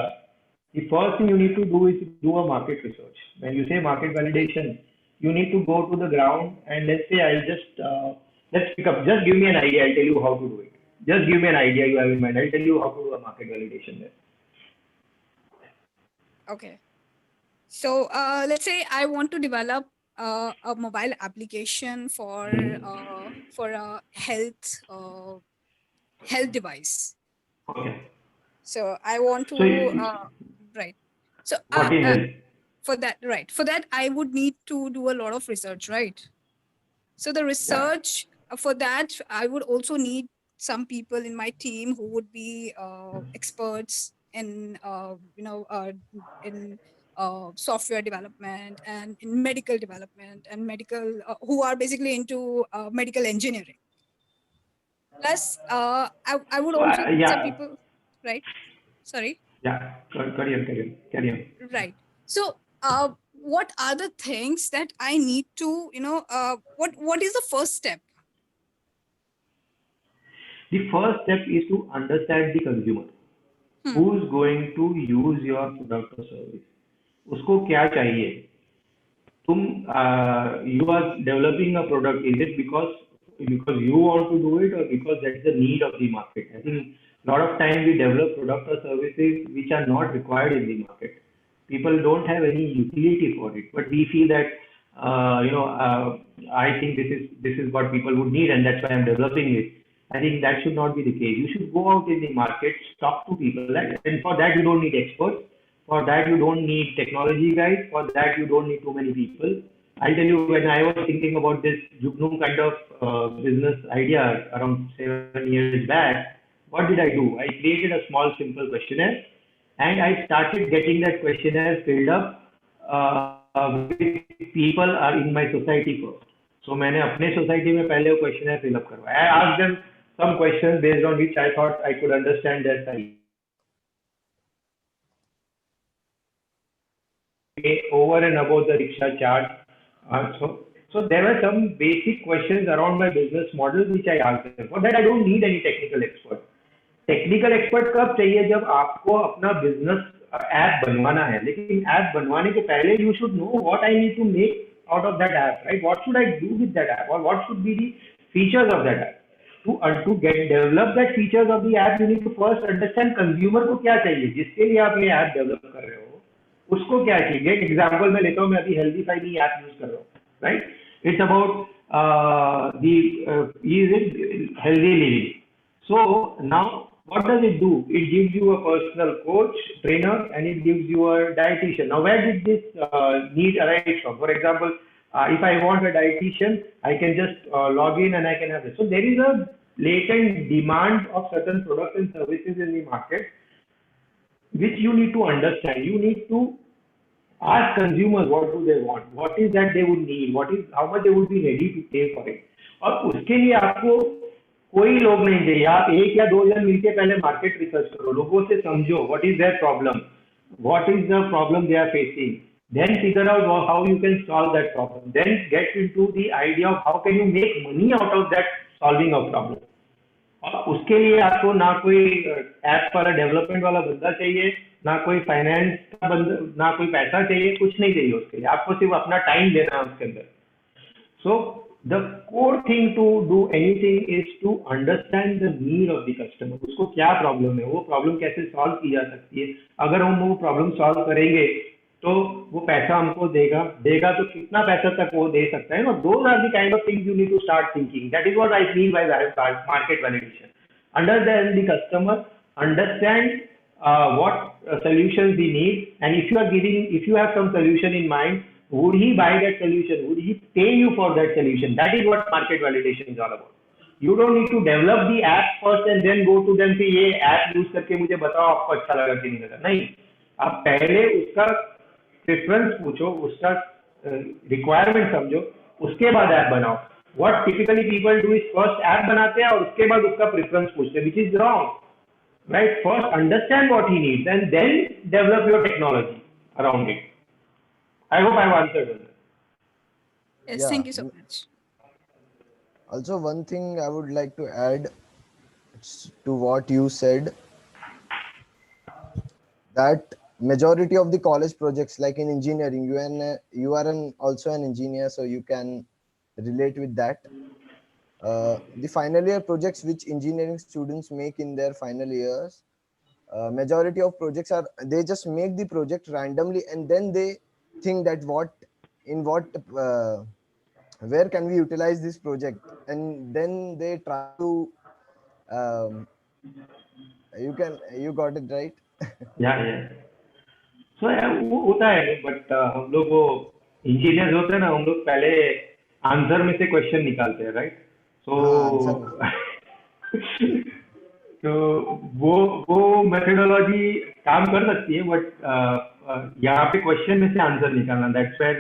the first thing you need to do is do a market research. When you say market validation, you need to go to the ground and let's say let's pick up. Just give me an idea. I'll tell you how to do it. Just give me an idea you have in mind. I'll tell you how to do a market validation there. Okay. So let's say I want to develop a mobile application for a health device. Okay. So I want to right. So What is it? for that I would need to do a lot of research, right? So the research for that, I would also need some people in my team who would be experts in software development and in medical development and medical who are basically into medical engineering. Plus, I would also need some people, right? Sorry. Yeah, carry on. Right. So, what are the things that I need to, what is the first step? The first step is to understand the consumer. Who's going to use your product or service? उसको क्या चाहिए? You are developing a product. Is it because you want to do it or because that's the need of the market? I think a lot of time we develop product or services which are not required in the market. People don't have any utility for it, but we feel that I think this is what people would need, and that's why I'm developing it. I think that should not be the case. You should go out in the market, talk to people, and for that you don't need experts. For that you don't need technology guys. For that you don't need too many people. I'll tell you, when I was thinking about this Jugnum kind of business idea around 7 years back, what did I do? I created a small, simple questionnaire, and I started getting that questionnaire filled up with people are in my society first. So मैंने अपने society में पहले वो questionnaire fill up करवाया. I asked them some questions based on which I thought I could understand their side. Over and above the rickshaw charge. So there were some basic questions around my business model which I asked them. For that, I don't need any technical expert. Technical expert कब चाहिए? जब आपको अपना business app बनवाना है. लेकिन app बनवाने के पहले you should know what I need to make out of that app, right? What should I do with that app, और what should be the features of that app. To get develop that features of the app, you need to first understand consumer को क्या चाहिए, जिसके लिए आप ये app develop कर रहे हो उसको क्या चाहिए. एक एग्जांपल मैं लेता हूँ, मैं अभी हेल्दी फाइनी ऐप यूज कर रहा हूँ, right? It's about the healthy living. So now what does it do? It gives you a personal coach, trainer, and it gives you a dietitian. Now where did this need arise from? For example, if I want a dietitian, I can just log in and I can have it. So there is a latent demand of certain products and services in the market which you need to understand. You need to ask consumers what do they want, what is that they would need, what is how much they would be ready to pay for it. और उसके लिए आपको कोई लोग नहीं चाहिए. आप एक या दो जन मिलके पहले मार्केट रिसर्च करो, लोगों से समझो what is their problem, what is the problem they are facing, then figure out how you can solve that problem, then get into the idea of how can you make money out of that solving of problem. और उसके लिए आपको ना कोई app वाला development वाला बंदा चाहिए, ना कोई फाइनेंस का बंदा, ना कोई पैसा चाहिए, कुछ नहीं चाहिए उसके लिए. आपको सिर्फ अपना टाइम देना है उसके अंदर. So the core thing to do anything is to understand the need of the customer. उसको क्या प्रॉब्लम है, वो प्रॉब्लम कैसे सॉल्व की जा सकती है. अगर हम वो प्रॉब्लम सॉल्व करेंगे तो वो पैसा हमको देगा तो कितना पैसा तक वो दे सकता है. Those are the kind of things you need to start thinking. That is what I mean by market validation. Understand the customer, understand what solutions we need, and if you have some solution in mind, would he buy that solution? Would he pay you for that solution? That is what market validation is all about. You don't need to develop the app first and then go to them कि ये app use करके मुझे बताओ आपको अच्छा लगा कि नहीं लगा. नहीं, आप पहले उसका प्रेफरेंस पूछो, उसका रिक्वायरमेंट समझो, उसके बाद ऐप बनाओ. What typically people do is first app बनाते हैं और उसके बाद उसका प्रेफरेंस पूछते हैं, which is wrong. Right? First understand what he needs and then develop your technology around it. I hope I've answered it. Yes, Yeah. thank you so much. Also, one thing I would like to add to what you said, that majority of the college projects, like in engineering, you are also an engineer, so you can relate with that. The final year projects which engineering students make in their final years, majority of projects are, they just make the project randomly and then they think that where can we utilize this project, and then they try to you got it right. Yeah. So वो होता है, but हम लोग वो engineers होते हैं ना, हम लोग पहले आंसर में से क्वेश्चन निकालते हैं, राइट? सो तो वो मेथोडोलॉजी काम कर सकती है, बट यहाँ पे क्वेश्चन में से आंसर निकालना, that's where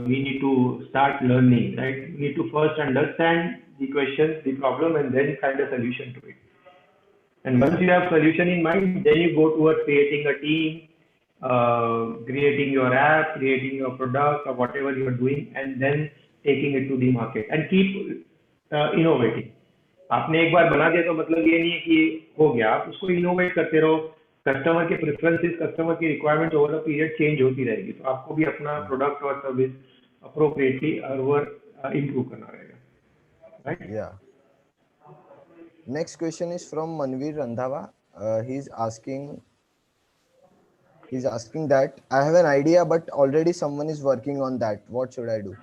we need to start learning, right? We need to first understand the question, the problem, and then find a solution to it. And once you have solution in mind, then you go towards creating a team, creating your app, creating your product or whatever you are doing, and then taking it to the market and keep innovating. आपने एक बार बना दिया तो मतलब ये नहीं है कि हो गया, आप उसको इनोवेट करते रहो. कस्टमर के प्रेफरेंसेस, कस्टमर की requirement over the period change होती रहेगी, तो आपको भी अपना product or service appropriately improve करना रहेगा, right? Yeah. Next question is from Manveer Randhawa. He's asking that I have an idea but already someone is working on that. What should I do?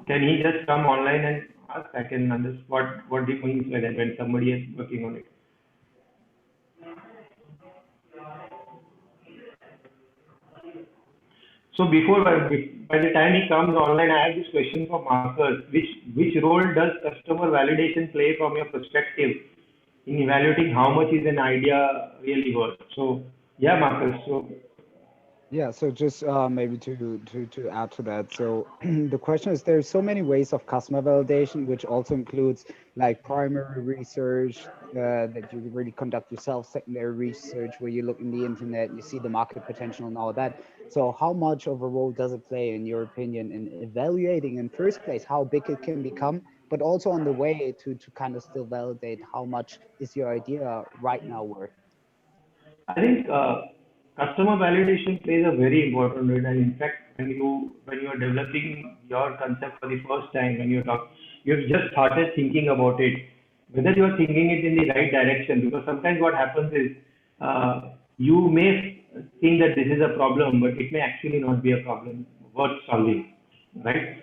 Can he just come online and ask? I can understand what he means by that when somebody is working on it. So by the time he comes online, I have this question for Marcus: which role does customer validation play from your perspective in evaluating how much is an idea really worth? So yeah, Marcus. So Yeah, so just maybe to add to that. So the question is, there's so many ways of customer validation, which also includes like primary research that you really conduct yourself, secondary research where you look in the internet, you see the market potential and all that. So how much of a role does it play, in your opinion, in evaluating in first place how big it can become, but also on the way to kind of still validate how much is your idea right now worth? I think customer validation plays a very important role. And in fact, when you are developing your concept for the first time, you've just started thinking about it, whether you are thinking it in the right direction. Because sometimes what happens is you may think that this is a problem, but it may actually not be a problem worth solving, right?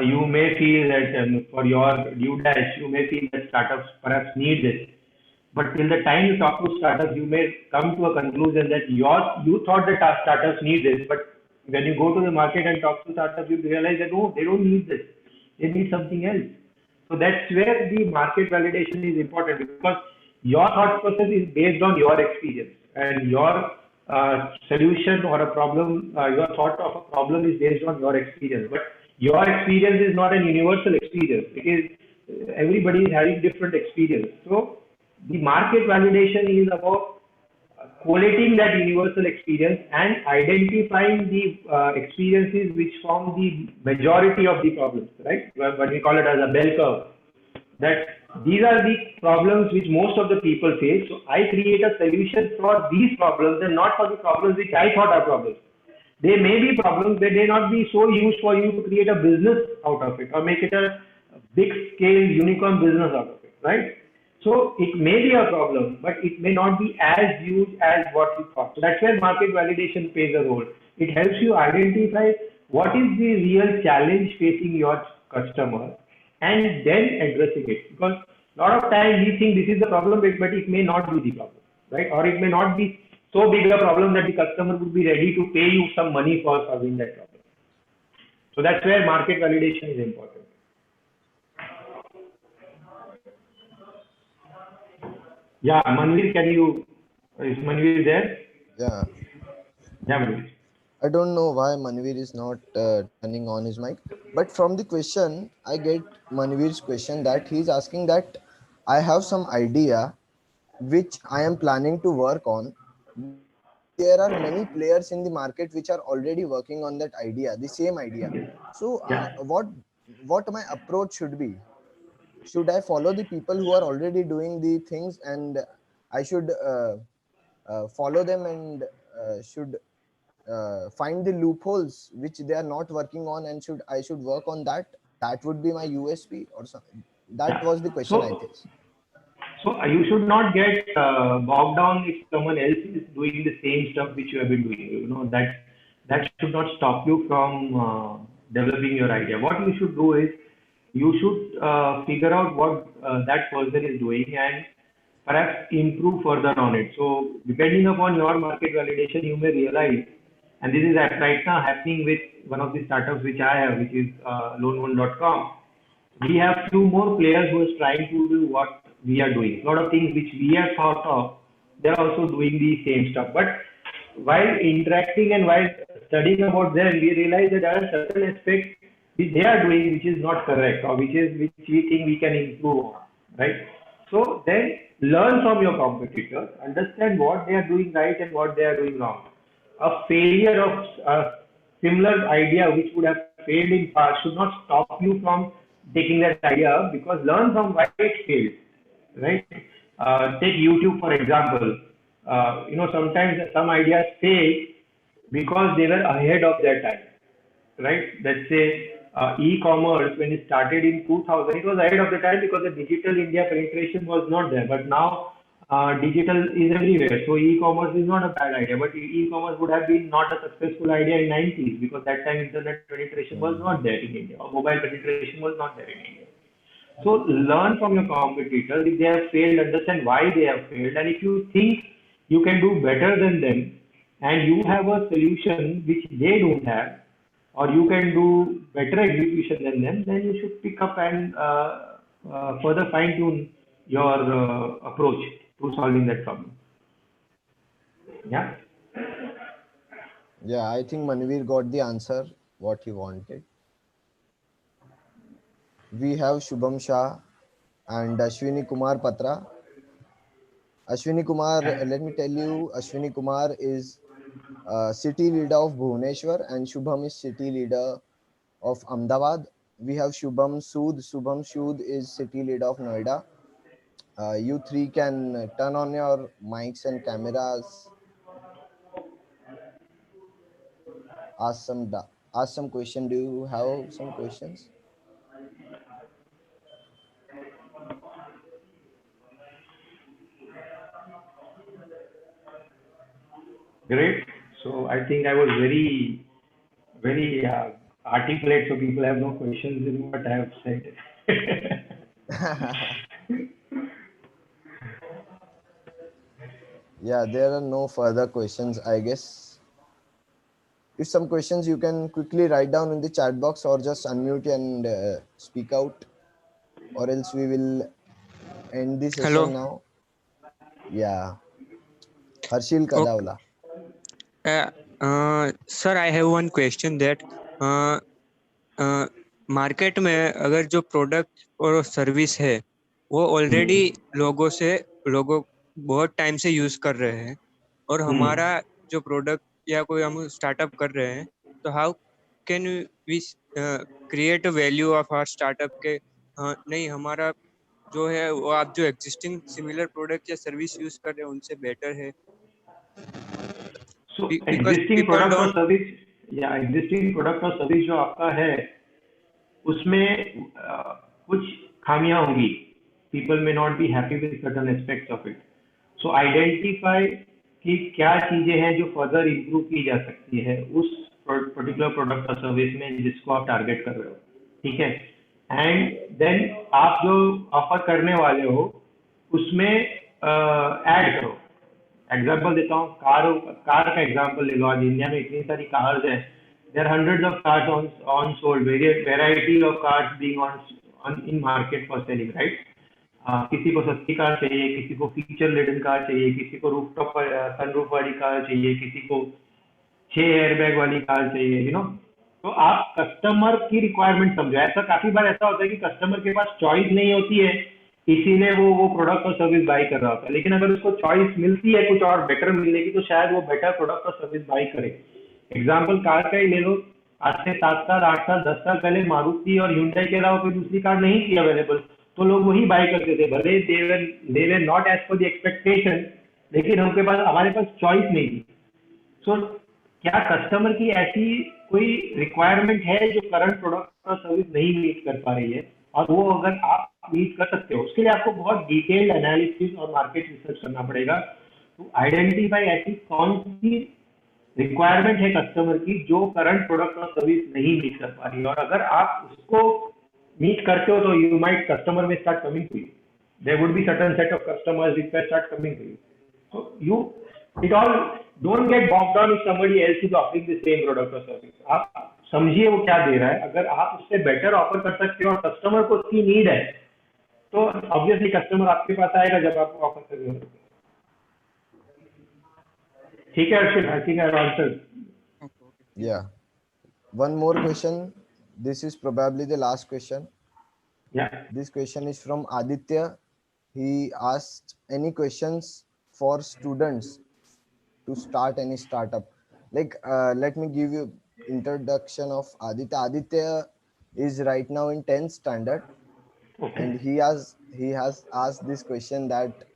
You may feel that for your due dash, you may feel that startups perhaps need this, but till the time you talk to startups, you may come to a conclusion that you thought that startups need this, but when you go to the market and talk to startups, you realize that oh, they don't need this. They need something else. So that's where the market validation is important, because your thought process is based on your experience, and your solution or a problem, your thought of a problem is based on your experience. But your experience is not an universal experience. It is everybody is having different experience. So the market validation is about collating that universal experience and identifying the experiences which form the majority of the problems, right? What we call it as a bell curve. That these are the problems which most of the people face. So I create a solution for these problems and not for the problems which I thought are problems. They may be problems, they may not be so used for you to create a business out of it or make it a big scale unicorn business out of it, right? So it may be a problem, but it may not be as huge as what you thought. So that's where market validation plays a role. It helps you identify what is the real challenge facing your customer and then addressing it. Because a lot of times we think this is the problem, but it may not be the problem, right? Or it may not be so big a problem that the customer would be ready to pay you some money for solving that problem. So that's where market validation is important. Yeah, Manvir, is Manvir there? Yeah, Yeah, Manvir. I don't know why Manvir is not turning on his mic, but from the question, I get Manvir's question that he's asking that I have some idea which I am planning to work on. There are many players in the market which are already working on that idea, the same idea. So, Yeah. what my approach should be? Should I follow the people who are already doing the things, and I should follow them, and should find the loopholes which they are not working on, and I should work on that? That would be my USP or something. That Yeah. was the question, I So, think. you should not get bogged down if someone else is doing the same stuff which you have been doing. You know that should not stop you from developing your idea. What you should do is you should figure out what that person is doing and perhaps improve further on it. So depending upon your market validation, you may realize, and this is right now happening with one of the startups which I have, which is loan1.com. We have few more players who are trying to do what we are doing. A lot of things which we have thought of, they're also doing the same stuff. But while interacting and while studying about them, we realize that there are certain aspects which they are doing which is not correct, or which we think we can improve on, right? So then learn from your competitors, understand what they are doing right and what they are doing wrong. A failure of a similar idea which would have failed in past should not stop you from taking that idea up, because learn from why it failed, right? Take YouTube for example. Sometimes some ideas fail because they were ahead of their time, right? Let's say e-commerce, when it started in 2000, it was ahead of the time because the digital India penetration was not there. But now digital is everywhere, so e-commerce is not a bad idea. But e-commerce would have been not a successful idea in 90s, because that time internet penetration was not there in India, or mobile penetration was not there in India. So learn from your competitors. If they have failed, understand why they have failed, and if you think you can do better than them, and you have a solution which they don't have, or you can do better execution than them, then you should pick up and further fine tune your approach to solving that problem. Yeah. Yeah, I think Manvir got the answer what he wanted. We have Shubham Shah and Ashwini Kumar Patra. Ashwini Kumar, let me tell you, Ashwini Kumar is city leader of Bhubaneswar and Shubham is city leader of Ahmedabad. We have Shubham Sood. Shubham Sood is city leader of Noida. You three can turn on your mics and cameras. Ask some question. Do you have some questions? Great. So I think I was very articulate, so people have no questions in what I have said. Yeah, there are no further questions, I guess. If some questions you can quickly write down in the chat box or just unmute and speak out, or else we will end the session Hello. now. Yeah. Harshil Okay. Kadawla. Sir I have one question that market में अगर जो product or service है वो already लोगों बहुत time से use कर रहे हैं और हमारा जो प्रोडक्ट या कोई हम स्टार्टअप कर रहे हैं तो how can we create a value of our startup के नहीं हमारा जो है वो आप जो एग्जिस्टिंग सिमिलर प्रोडक्ट या सर्विस यूज कर रहे हैं उनसे बेटर है. So Because existing people product और don't service या existing product और service जो आपका है उसमें कुछ खामियां होंगी. People may not be happy with certain aspects of it. So identify कि क्या चीजें हैं जो further improve की जा सकती है उस particular product और service में जिसको आप target कर रहे हो. ठीक है. And then आप जो offer करने वाले हो उसमें add करो. एग्जाम्पल देता हूँ, कार का एग्जाम्पल ले लो. आज इंडिया में इतनी सारी कार्स हैं, there hundreds of cars on sold, variety of cars being on in market for selling, right. किसी को सस्ती कार चाहिए, किसी को फीचर लेडन कार चाहिए, किसी को रूफटॉप सनरूफ वाली कार चाहिए, किसी को 6 एयरबैग वाली कार चाहिए, यू नो. तो आप कस्टमर की रिक्वायरमेंट समझो. ऐसा काफी बार ऐसा होता है कि कस्टमर के पास चॉइस नहीं होती है, इसीलिए वो प्रोडक्ट और सर्विस बाई कर रहा होता है. लेकिन अगर उसको चॉइस मिलती है कुछ और बेटर मिलने की तो शायद वो better product or service by करे. एग्जाम्पल कार का ही ले लो. आज से 7 साल 8 साल 10 साल पहले मारुति और Hyundai के अलावा कोई दूसरी कार नहीं थी अवेलेबल, तो लोग वही बाई करते थे. भले they were not as per the expectation, लेकिन हमारे पास चॉइस नहीं थी. सो क्या कस्टमर की ऐसी कोई रिक्वायरमेंट है जो करंट प्रोडक्ट और सर्विस नहीं मीट कर पा रही है, और वो अगर आप मीट कर सकते हो, उसके लिए आपको बहुत डिटेल्ड एनालिसिस और मार्केट रिसर्च करना पड़ेगा टू आइडेंटिफाई ऐसी कौन सी रिक्वायरमेंट है कस्टमर की जो करंट प्रोडक्ट और सर्विस नहीं मीट कर पा रही है. और अगर आप उसको मीट करते हो तो you might customer may start coming to you. There would be certain set of customers which will start coming to you. So you it all don't get boxed down if somebody else is offering the same product or service. आप समझिए वो क्या दे रहा है. अगर आप उससे better offer कर सकते हो और कस्टमर को उसकी नीड है तो ऑब्वियसली कस्टमर आपके पास आएगा जब आप ऑफर कर रहे हो. ठीक है Arshit, I think I have answered. Yeah. One more question. This is probably the last question. Yeah. This question is from Aditya. He asked any questions for students to start any startup. Like, let me give you introduction of Aditya. Aditya is right now in 10th standard, and he has asked this question that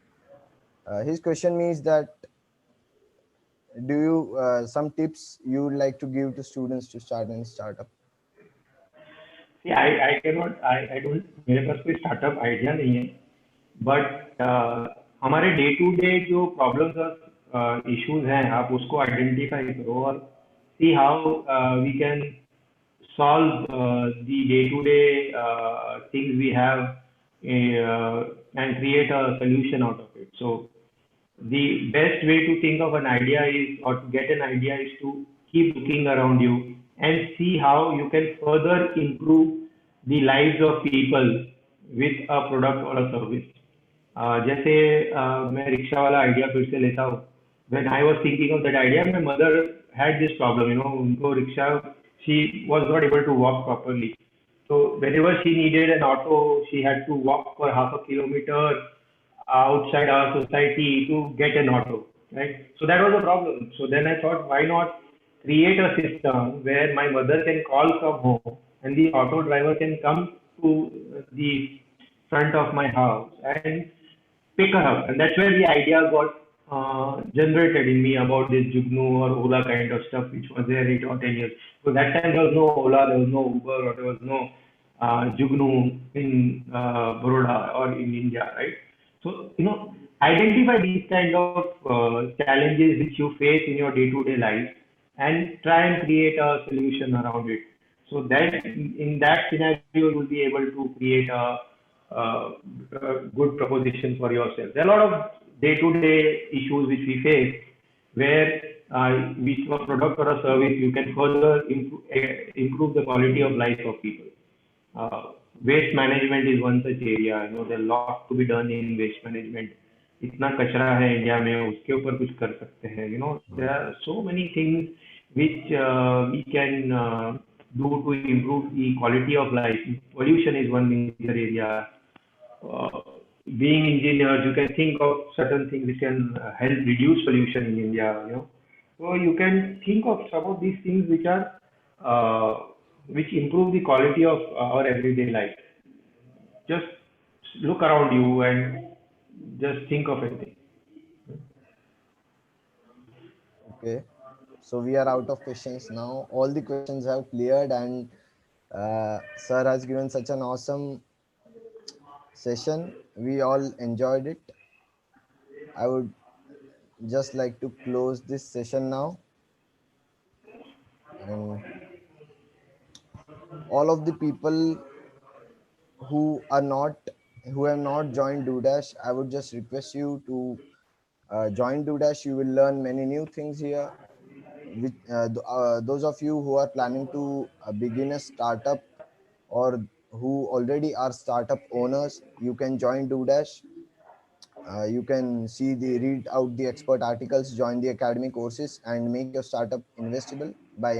his question is that do you some tips you would like to give to students to start any startup? See, I cannot, I don't, मेरे पास कोई startup idea नहीं है, but हमारे day to day जो problems और issues हैं आप उसको आइडेंटिफाई करो और see how we can solve the day-to-day things we have and create a solution out of it. So the best way to think of an idea is, or to get an idea is to keep looking around you and see how you can further improve the lives of people with a product or a service. जैसे मैं rickshaw वाला idea फिर से लेता हूँ. When I was thinking of that idea, my mother had this problem, उनको rickshaw, she was not able to walk properly. So whenever she needed an auto, she had to walk for half a kilometer outside our society to get an auto, right? So that was a problem. So then I thought, why not create a system where my mother can call from home and the auto driver can come to the front of my house and pick her up. And that's where the idea got generated in me about this Jugnu or Ola kind of stuff, which was there 8 or 10 years. So that time there was no Ola, there was no Uber, or there was no Jugnu in Baroda or in India, right? So, identify these kind of challenges which you face in your day-to-day life and try and create a solution around it. So that in that scenario, you will be able to create a good proposition for yourself. There are a lot of day-to-day issues which we face where with a product or a service, you can further improve the quality of life of people. Waste management is one such area. There's a lot to be done in waste management. इतना कचरा है India में, उसके ऊपर कुछ कर सकते हैं. There are so many things which we can do to improve the quality of life. Pollution is one major area. Being engineers, you can think of certain things which can help reduce pollution in India. So you can think of some of these things which are which improve the quality of our everyday life. Just look around you and just think of anything. Okay, so we are out of questions now. All the questions have cleared, and sir has given such an awesome session. We all enjoyed it. I would just like to close this session now. And all of the people who have not joined DoDash, I would just request you to join DoDash. You will learn many new things here. Those of you who are planning to begin a startup or who already are startup owners, you can join DoDash. You can read out the expert articles, join the academy courses, and make your startup investable by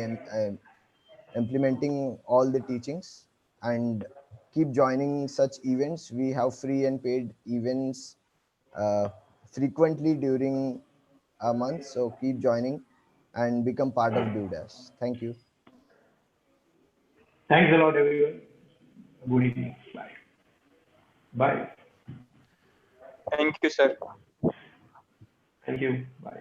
implementing all the teachings. And keep joining such events. We have free and paid events frequently during a month. So keep joining and become part of DoDash. Thank you. Thanks a lot, everyone. Good evening. Bye. Bye. Thank you, sir. Thank you. Bye.